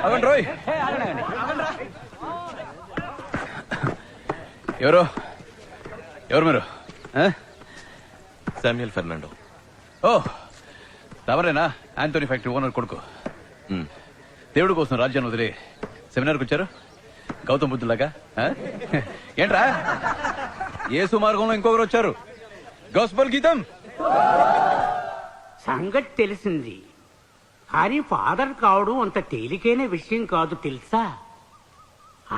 అవండి రోయ్. ఎవరు ఎవరు మీరు? Samuel Fernando. ఓ తమరేనా? ఆంటోనీ ఫ్యాక్టరీ ఓనర్ కొడుకు. దేవుడి కోసం రాజ్యాన్ని వదిలి సెమినార్కి వచ్చారు గౌతమ్ బుద్ధులాగా. ఏంట్రా యేసు మార్గంలో ఇంకొకరు వచ్చారు. గాస్పెల్ గీతం సంగతి తెలిసింది కానీ ఫాదర్ కావడం అంత తేలికైన విషయం కాదు తెలుసా.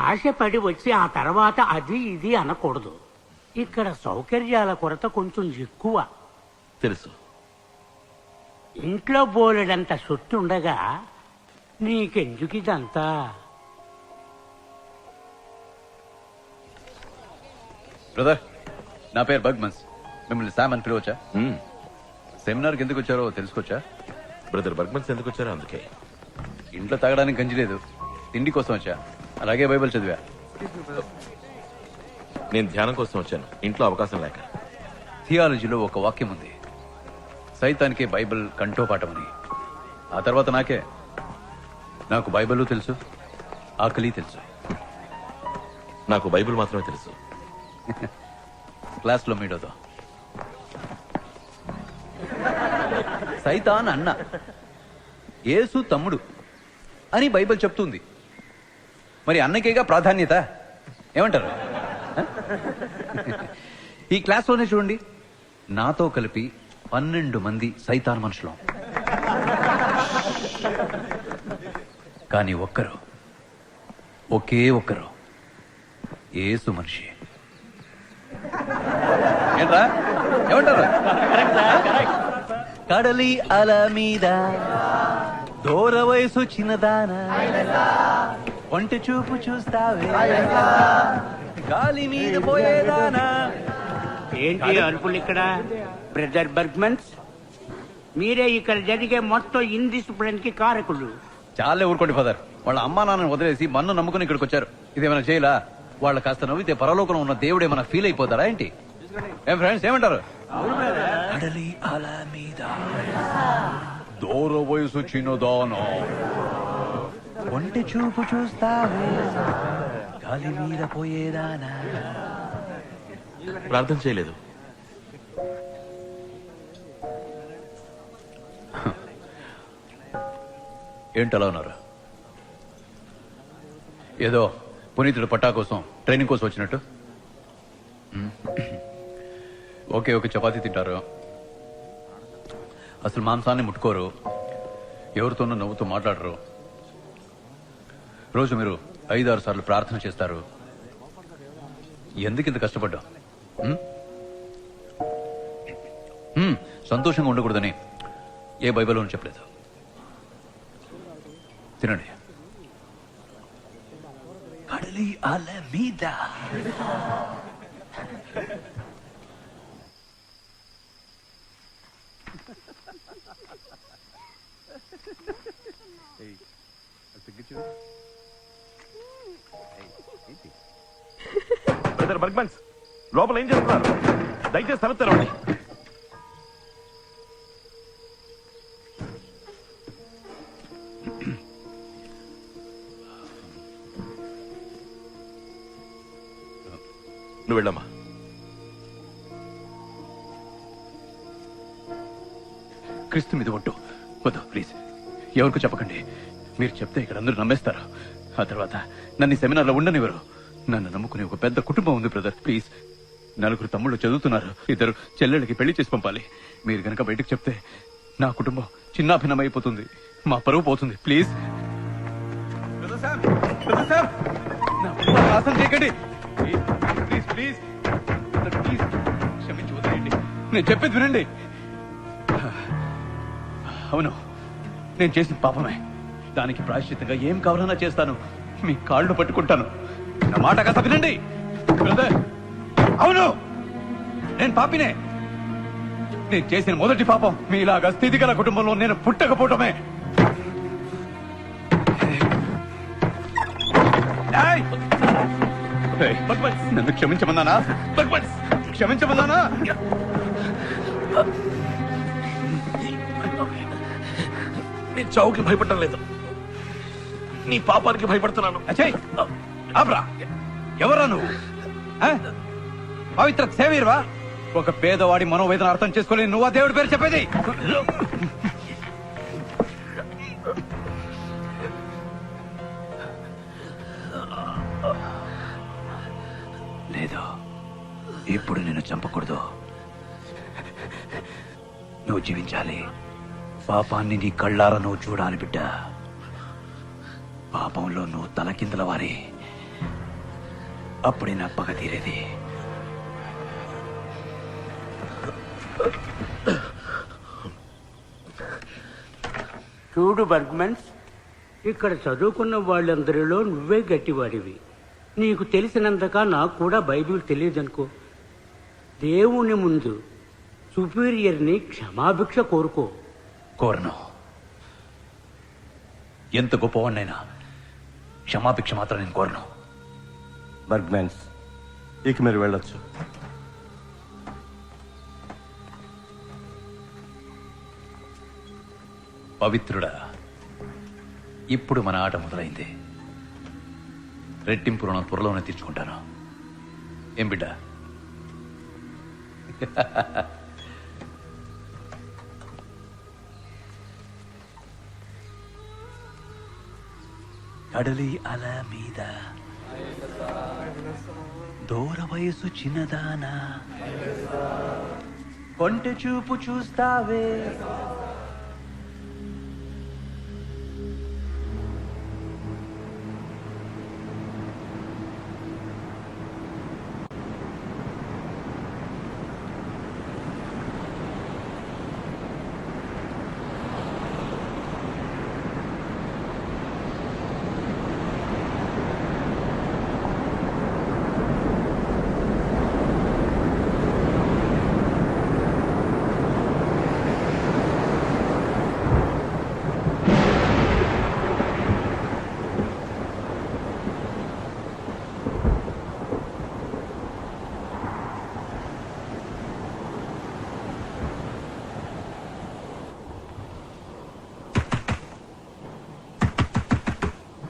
ఆశపడి వచ్చి ఆ తర్వాత అది ఇది అనకూడదు. ఇక్కడ సౌకర్యాల కొరత కొంచెం ఎక్కువ. తెలుసు. ఇంట్లో బోలెడంత సొత్తు ఉండగా నీకెందుకు ఇదంతా? బ్రదర్ నా పేరు బగ్మన్స్. మిమ్మల్ని శామ్ అని పిలవచ్చా? సెమినార్కి ఎందుకు వచ్చారో తెలుసుకోవచ్చా? బ్రదర్ బర్గ్మన్స్ ఎందుకు వచ్చారో అందుకే. ఇంట్లో తాగడానికి గంజి లేదు, తిండి కోసం వచ్చా. అలాగే బైబిల్ చదివా. నేను ధ్యానం కోసం వచ్చాను, ఇంట్లో అవకాశం లేక. థియాలజీలో ఒక వాక్యం ఉంది, సైతానికే బైబిల్ కంఠోపాఠమని. ఆ తర్వాత నాకు బైబిల్ తెలుసు, ఆకలి తెలుసు. నాకు బైబిల్ మాత్రమే తెలుసు. క్లాస్లో మీడోతో సైతాన్ అన్న, యేసు తమ్ముడు అని బైబిల్ చెప్తుంది. మరి అన్నకేగా ప్రాధాన్యత. ఏమంటారు? ఈ క్లాస్లోనే చూడండి, నాతో కలిపి 12 మంది సైతాన్ మనుషులు, కానీ ఒకే ఒక్కరు యేసు మనిషి. ఏంట్రా ఏమంటారు? కడలి అల మీద దూర వయసు చిన్నదానా, ఒంటి చూపు చూస్తావే గాలి మీద పోయేదానా. ఏంటి అరుపులు ఇక్కడ? బ్రదర్ బర్గ్మన్స్, మీరే ఇక్కడ జరిగే మొత్తం ఇండిసిప్లిన్ కి కారకులు. చాలే ఊరుకోండి ఫాదర్. వాళ్ళ అమ్మా నాన్నని వదిలేసి మన్ను నమ్ముకుని ఇక్కడికి వచ్చారు. ఇదేమైనా చేయలా? వాళ్ళ కాస్త నవ్వితే పరలోకంలో ఉన్న దేవుడు ఏమైనా ఫీల్ అయిపోతారా ఏంటి? ఏం ఫ్రెండ్స్ ఏమంటారు? కడలి అల మీద దూర వయసు చిన్నదానా, ఒంటి చూపు చూస్తావే గాలి మీద పోయేదానా. ప్రార్థన చేయలేదు. ఏంటలా ఉన్నారు? ఏదో పునీతుడు పట్టా కోసం ట్రైనింగ్ కోసం వచ్చినట్టు. ఒక చపాతీ తింటారు, అసలు మాంసాన్ని ముట్టుకోరు, ఎవరితోనూ నవ్వుతూ మాట్లాడరు. రోజు మీరు 5-6 సార్లు ప్రార్థన చేస్తారు. ఎందుకు ఇంత కష్టపడ్డా? సంతోషంగా ఉండకూడదని ఏ బైబిల్లోనూ చెప్పలేదు. తినండి. కడలి అల మీద బ్రదర్ బర్గ్మన్స్, లోపల ఏం చేస్తున్నారు? దయచేసి తలుపు తెరవండి. నువ్వు వెళ్ళమ్మా. క్రీస్తు మీద ఒట్టు. వద్దు ప్లీజ్, ఎవరికి చెప్పకండి. మీరు చెప్తే ఇక్కడ అందరూ నమ్మేస్తారు. ఆ తర్వాత నన్ను సెమినార్లో ఉండనివ్వరు. నన్ను నమ్ముకునే ఒక పెద్ద కుటుంబం ఉంది బ్రదర్. ప్లీజ్, 4 తమ్ముళ్ళు చదువుతున్నారు, 2 చెల్లెళ్ళకి పెళ్లి చేసి పంపాలి. మీరు గనక బయటకు చెప్తే నా కుటుంబం చిన్నాభిన్నమైపోతుంది, మా పరువు పోతుంది. ప్లీజ్ చేయకండి. ప్లీజ్ ప్లీజ్ ప్లీజ్ క్షమించి వదిలేయండి. నేను చెప్పేది వినండి. అవును, నేను చేసిన పాపమే. దానికి ప్రాయశ్చిత్తంగా ఏం కావాలన్నా చేస్తాను. మీ కాళ్ళు పట్టుకుంటాను. నా మాట కాస్త వినండి బ్రదర్. అవును, నేను పాపినే. నేను చేసిన మొదటి పాపం మీలాగా స్థితిగల కుటుంబంలో నేను పుట్టకపోవటమే. నన్ను క్షమించమన్నానా? క్షమించమన్నానా? నేను చావుకి భయపడటం లేదు. నీ పాపానికి భయపడుతున్నాను. అచ్చయ్ ఆబ్రా, ఎవరా నువ్వు? ఆ? పవిత్ర సేవీర్వా? ఒక పేదవాడి మనోవేదన అర్థం చేసుకోలేని నువ్వు ఆ దేవుడి పేరు చెప్పేది? లేదు, ఇప్పుడు నేను చంపకూడదు. నువ్వు జీవించాలి. పాపాన్ని నీ కళ్ళారా నువ్వు చూడాలి బిడ్డ. పాపంలో నువ్వు తలకిందుల వారి, అప్పుడే నా పగ తీరేది. చూడు బర్గ్మన్స్, ఇక్కడ చదువుకున్న వాళ్ళందరిలో నువ్వే గట్టివాడివి. నీకు తెలిసినంతగా నాకు కూడా బైబిల్ తెలియదనుకో. దేవుని ముందు సుపీరియర్ని క్షమాభిక్ష కోరుకో. కోరను. ఎంత గొప్పవాడినైనా క్షమాభిక్ష మాత్రం నేను కోరను. బర్గ్మెన్స్, ఇక మీరు వెళ్ళొచ్చు. పవిత్రుడా, ఇప్పుడు మన ఆట మొదలైంది. రెట్టింపు రుణం త్వరలోనే తీర్చుకుంటాను. ఏం బిడ్డ? కడలి అల మీద దూర వయసు చిన్నదానా, కొంటె చూపు చూస్తావే.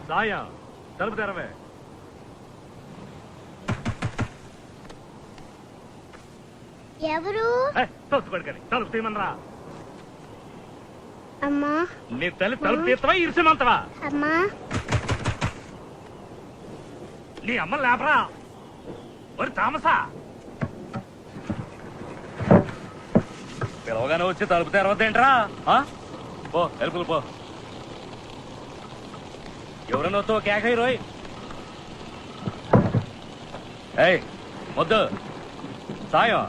సాయా, తలుపు తెరవే. ఎవరు? తోచుకోడుకని తలుపు తీయమనరా. అమ్మా. నీ తల్లి తలుపు తీస్తావా ఇరిసిమంతవా? అమ్మా. నీ అమ్మ లేపరా. ఒరి తామసా, పిలవగానే వచ్చి తలుపు తెరవద్దేంట్రా? పో తలుపులు పో. ఎవరనొత్తో కేక రోయ్. ఏయ్ మొద్దు సాయం.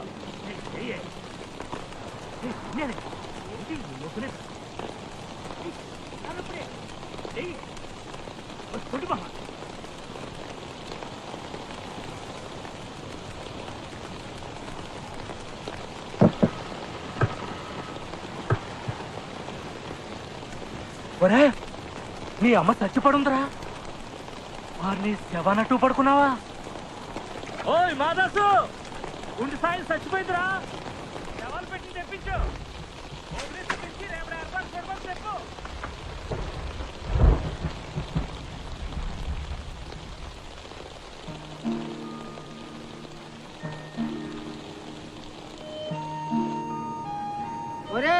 ఒరే, నీ అమ్మ చచ్చిపడుందిరా. వారిని శవనట్టు పడుకున్నావా? ఓయ్ మాదాసు, ఉండి సాయం చచ్చిపోయిందిరా. శవాలు పెట్టి తెప్పించు. రేపు ఏర్పాటు చేయమని చెప్పు. ఒరే,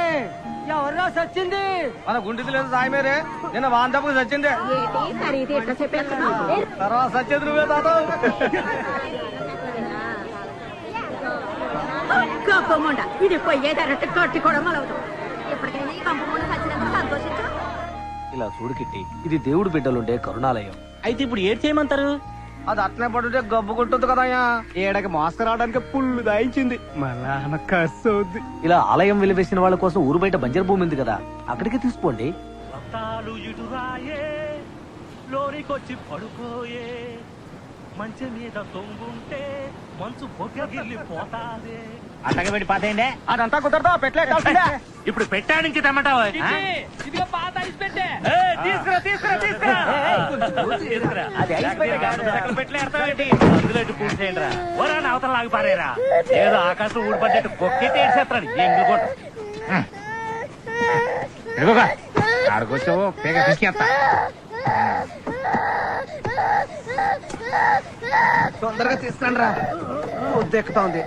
ఎవర్రా సచ్చింది? మన గుండెది లేదు సాయమేరే. నిన్న వాంతపు సచ్చిందే. తర్వాత సచ్చేది నువ్వే తాత. ఇది పోయేదన్నట్టు కట్టి కూడా మొలవదు. ఎప్పటికైనా ఈ కంపముండ సచ్చినందుకు సంతోషించు. ఇలా చూడు కిట్టి, ఇది దేవుడు బిడ్డలుండే కరుణాలయం. అయితే ఇప్పుడు ఏం చేయమంటారు? అది అట్లే పడుంటే గబ్బు కొట్టుద్దు కదయ్యా. ఏడకి మాస్క్ రావడానికి పుల్లు దాయించింది. మళ్ళా ఖర్చు అవుద్ది. ఇలా ఆలయం వెలివేసిన వాళ్ళ కోసం ఊరు బయట బంజర్ భూమి ఉంది కదా, అక్కడికి తీసుకోండి. లోనికొచ్చి పడుకోయే, మంచి మీద తొంగుంటే మంచు పొగగిల్లి పోతాదే. అట్టగా పెట్టి పాతేయండి. అదంతా కుదరదా? పెట్టలే. ఇప్పుడు పెట్టానికి తెమ్మంటావా? తీసుకురా తీసుకురా తీసుకురా. అందులో పూర్తి చేయండి రా. ఓరా అవతల లాగి పారేరా. ఏదో ఆకాశం ఊడిపడ్డట్టు బొక్కెట్టి ఏడ్చేస్తాడు ఎంగులు కొట్టు. ఆడుకొచ్చావు పేగ తీసుకెళ్తా. తొందరగా తీసుకురండి రా ఎక్కుతా ఉంది.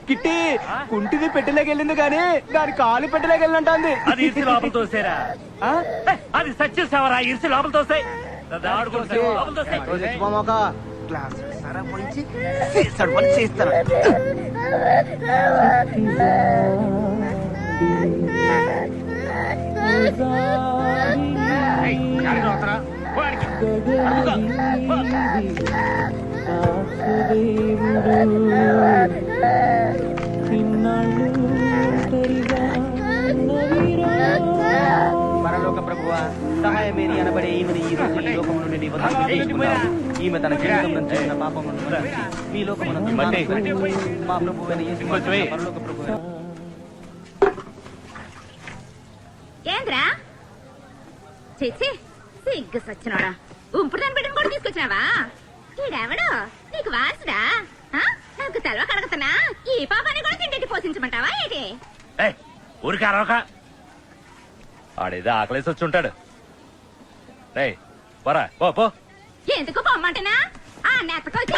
కిట్టి కుంటిది పెట్టలేక వెళ్ళింది కానీ దాని కాలు పెట్టలేక వెళ్ళినట్టుంది. అది ఇరిసి లోపల తోసేరా? అది సచ్చేసావరా? ఇరిసి లోపల తోసాయి. గ్లాస్ సరా పోయించి సీసాడు పని చేస్తాను. పరలోక ప్రభువా సహాయమేని అనబడే ఈమెను ఈ రోజు ఈ లోకము నుండి నీ వద్దకు పిలిపించుకున్నావు. ఈమె తన జీవితం నుంచి ఉన్న పాపమును మన్నించి మీ లోకమునందు మా ప్రభువైన యేసు పరలోక ప్రభువైన ఏంద్రా చేచి సిగ్గు సచ్చినోడా ఉంపుడు దాన్ని పెట్టిన కూడా తీసుకొచ్చినావా? ఈడెవడు నీకు వాసుడా? నాకు తెలవ కడగతున్నా ఈ పాపాన్ని కూడా తిండి పోషించమంటావా ఏంటి? ఊరికి అరవక ఆడేదో ఆకలేసి వచ్చి ఉంటాడు. పోరా పో. ఎందుకు పొమ్మంటనా? ఆ నెత్తకొచ్చి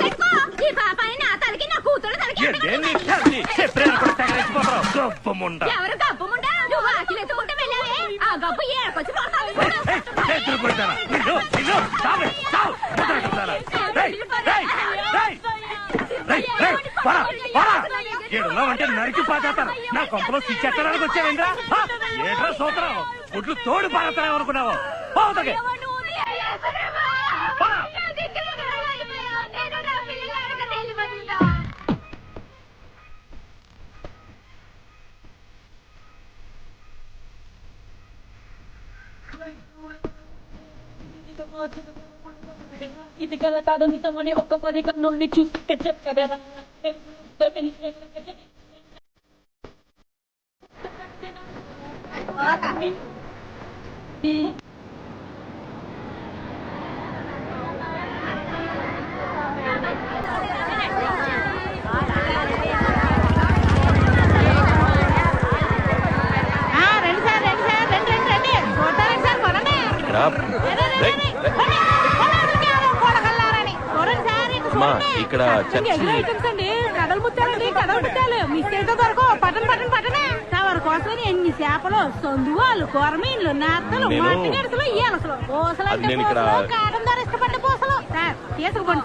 పెట్టుకో ఈ పాపాన్ని నా తలకి నా కూతురు తలకి ఎవరు గబ్బు ముండా? నువ్వు ఆకిలి ఎత్తుకుంటే వెళ్ళావే ఆ గబ్బు ఏడకొచ్చి అంటే నరికి పాతారు. నా కొంపలో సిచ్చెట్టడానికి వచ్చావేంద్రా? ఏట్రా సూత్రం గుడ్లు తోడు పాడతావు అనుకున్నావు? ఇది కదా కాదు నిజమని ఒక్క పది కన్నుల్ని చూస్తే చెప్పగలరా? ఇక్కడ కథలు ముత్తాలండి కథలు ముత్తాలు మిస్ అయితే దొరకో పట్టనే తవరి కోసం ఎన్ని చేపలు సొందువాళ్ళు కొరమీన్లు నత్తలు మట్టి గడతలు ఈలసలు పూసలు కాటం ధర ఇష్టపడ్డ పూసలు. సార్ తీసుకుపోండి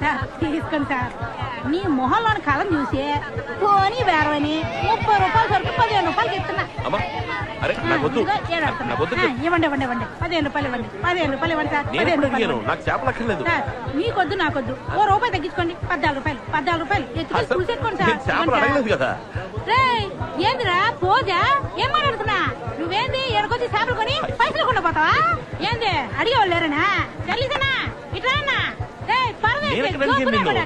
సార్ తీసుకోండి సార్. మీ మొహంలోని కళం చూసి పోనీ వేరవని 30 రూపాయలు సరికి 15 రూపాయలకి ఇస్తున్నా. ఇవ్వండి 15 రూపాయలు ఇవ్వండి. 15 రూపాయలు ఇవ్వండి సార్. 15 రూపాయలు సార్. మీకొద్దు నాకొద్దు. ఓ రూపాయి తగ్గించుకోండి. 14 రూపాయలు ఎత్తుకొని చూసేసుకోండి సార్. ఏందిరా పోజా ఏం మాట్లాడుతున్నా? నువ్వేంది ఎడకొచ్చి చేపలు కొని పైసలు కొండ పోతావా? ఏంది అడిగేవాళ్ళు లేరనా? చల్లిసనా ఇట్లా అన్నా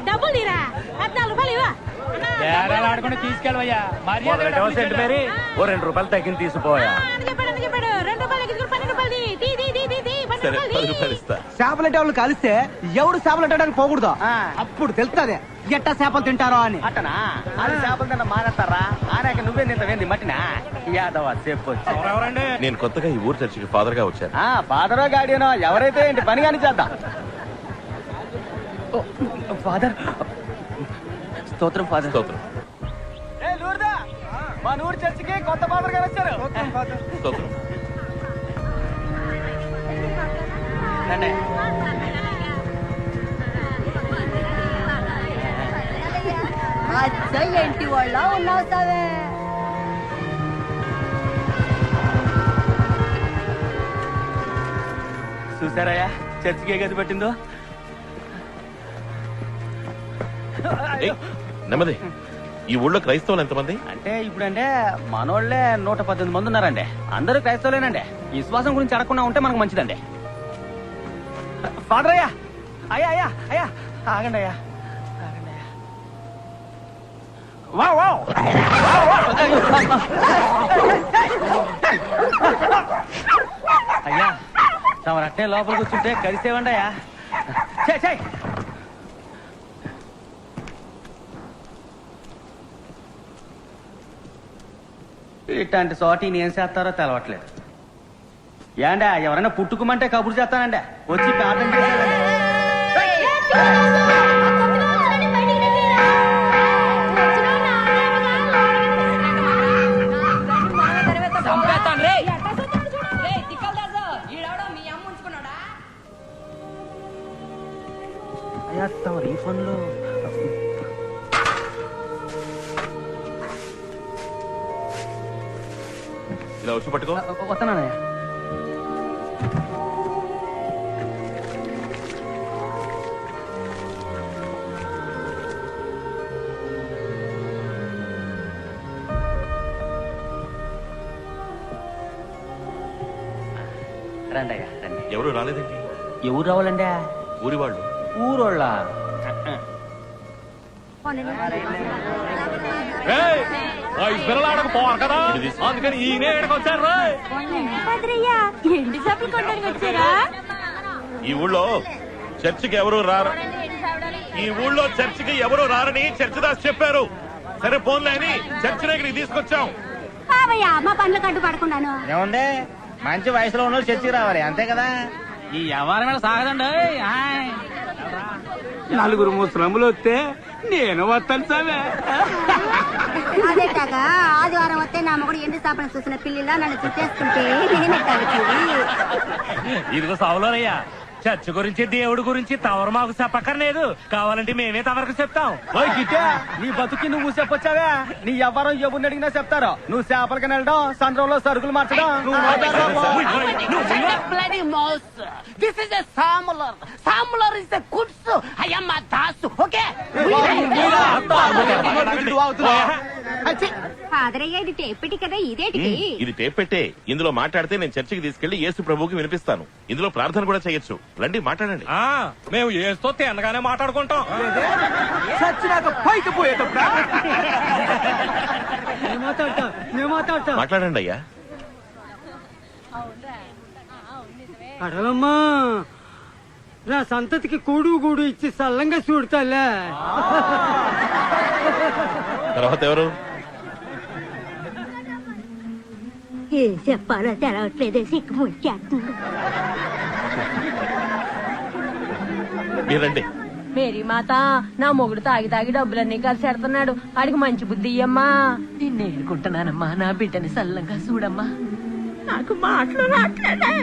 డబ్బులు తీరా 14 రూపాయలు ఇవ్వ తీసుకెళ్ళవయ్యా. ఓ 2 రూపాయలు తగ్గింది తీసిపోయా. చెప్పాడు 2 రూపాయలు 12 రూపాయలు చేపలంటే వాళ్ళు కలిస్తే ఎవడు చేపలు అంటడానికి పోకూడదు. అప్పుడు తెలుస్తుంది ఎట్టా చేపలు తింటారో అని. అట్టనా? అది చేపలు తిన్న మానేస్తారా? ఆనాక నువ్వే నింతవేంది మట్టినా యాదవ చెప్పొచ్చు. నేను కొత్తగా ఈ ఊరు చర్చికి ఫాదర్ గా వచ్చాను. ఫాదరో గాడియనో ఎవరైతే ఏంటి పని కానీ చేద్దాం. ఫాదర్ స్తోత్రం. ఫాదర్ స్తోత్రం. మా నూరు చర్చికి కొత్త ఫాదర్ గారు వచ్చారు. స్తోత్రం. ఏంటి వాళ్ళ ఉన్నావు సావే? చూసారయ్యా చర్చికి ఏ గది పెట్టిందో. నెమ్మది. ఈ ఊళ్ళో క్రైస్తవులు ఎంతమంది? అంటే ఇప్పుడంటే మనోళ్లే 118 మంది ఉన్నారండి. అందరూ క్రైస్తవులేనండి. విశ్వాసం గురించి అడగకుండా ఉంటే మనకు మంచిదండి. ఫాదర్ అయ్యా అయ్యా ఆగండి అయ్యా. అయ్యా తమ అట్టే లోపల కూర్చుంటే కలిసేవండి అయ్యా. ఇట్లాంటి చోట ఈయన ఏం చేస్తారో తెలవట్లేదు. ఏండా ఎవరైనా పుట్టుకోమంటే కబురు చేస్తానండి, వచ్చి ప్రార్థన చేయాలి. అయ్యా తమరు ఈ ఫోన్లో ఇలా వచ్చి పట్టుకో. వస్తున్నానయ్యా. రండి అయ్యా రండి. ఎవరు రాలేదేంటి? ఎవరు రావాలండి? ఊరి వాళ్ళు. ఊరోళ్ళ పిల్లలాడకపోవాలి కదా, అందుకని ఈయన ఎక్కడికి వచ్చారు. ఎండి చేపలు కొనడానికి వచ్చారా? ఈ ఊళ్ళో చర్చికి ఎవరు రారు. ఈ ఊళ్ళో చర్చికి ఎవరు రారని చర్చిదాస్ చెప్పారు. సరే పోన్లే అని చర్చి దగ్గరికి తీసుకొచ్చాం. మా పనులు కట్టు పడకుండాను. ఏముంది, మంచి వయసులో ఉన్న చర్చికి రావాలి అంతే కదా. ఈ వ్యవహారం మీద సాగదండి. నలుగురు ముసలములు వస్తే నేను వస్తాను సామే. అదేటాగా ఆదివారం వస్తే నా మొగుడు ఎండి చేపలు చూసిన పిల్లిలా నన్ను చుట్టేస్తుంటే ఇదిగో సౌలరయ్యా, చర్చ్ గురించి దేవుడి గురించి తవరు మాకు చెప్పక్కర్లేదు. కావాలంటే మేమే తవరకు చెప్తాం. నీ బతుకి నువ్వు చెప్పొచ్చావే. నీ ఎవరం ఎవరిని అడిగినా చెప్తారు. నువ్వు చేపలకి వెళ్ళడం, సంద్రంలో సరుకులు మార్చడం. This is a smuggler. Smuggler is a goods. I am a Dasu. Okay ఫాదరయ్య ఇది టేపెట్టి కదా, ఇదేటికి? ఇది టేప్ పెట్టే. ఇందులో మాట్లాడితే నేను చర్చికి తీసుకెళ్లి యేసు ప్రభువుకి వినిపిస్తాను. ఇందులో ప్రార్థన కూడా చేయొచ్చు. రండి మాట్లాడండి. మేము ఏస్తో తిన్నగానే మాట్లాడుకుంటాం. మాట్లాడండి అయ్యా. అడవమ్మా, నా సంతతికి కూడు గూడు ఇచ్చి సల్లంగా చూడతాలే. తర్వాత ఎవరు? ఏం చెప్పాలో తెలవట్లేదే, సిక్కు ముచ్చేస్తుంది. మీరండి. మేరీ మాత, నా మొగుడు తాగి తాగి డబ్బులన్నీ కలిసి ఎడుతున్నాడు. ఆడికి మంచి బుద్ధి ఇయ్యమ్మా. నిన్ను ఏడుకుంటున్నానమ్మా, నా బిడ్డని సల్లంగా చూడమ్మా. నాకు మాటలు రాట్లేదే.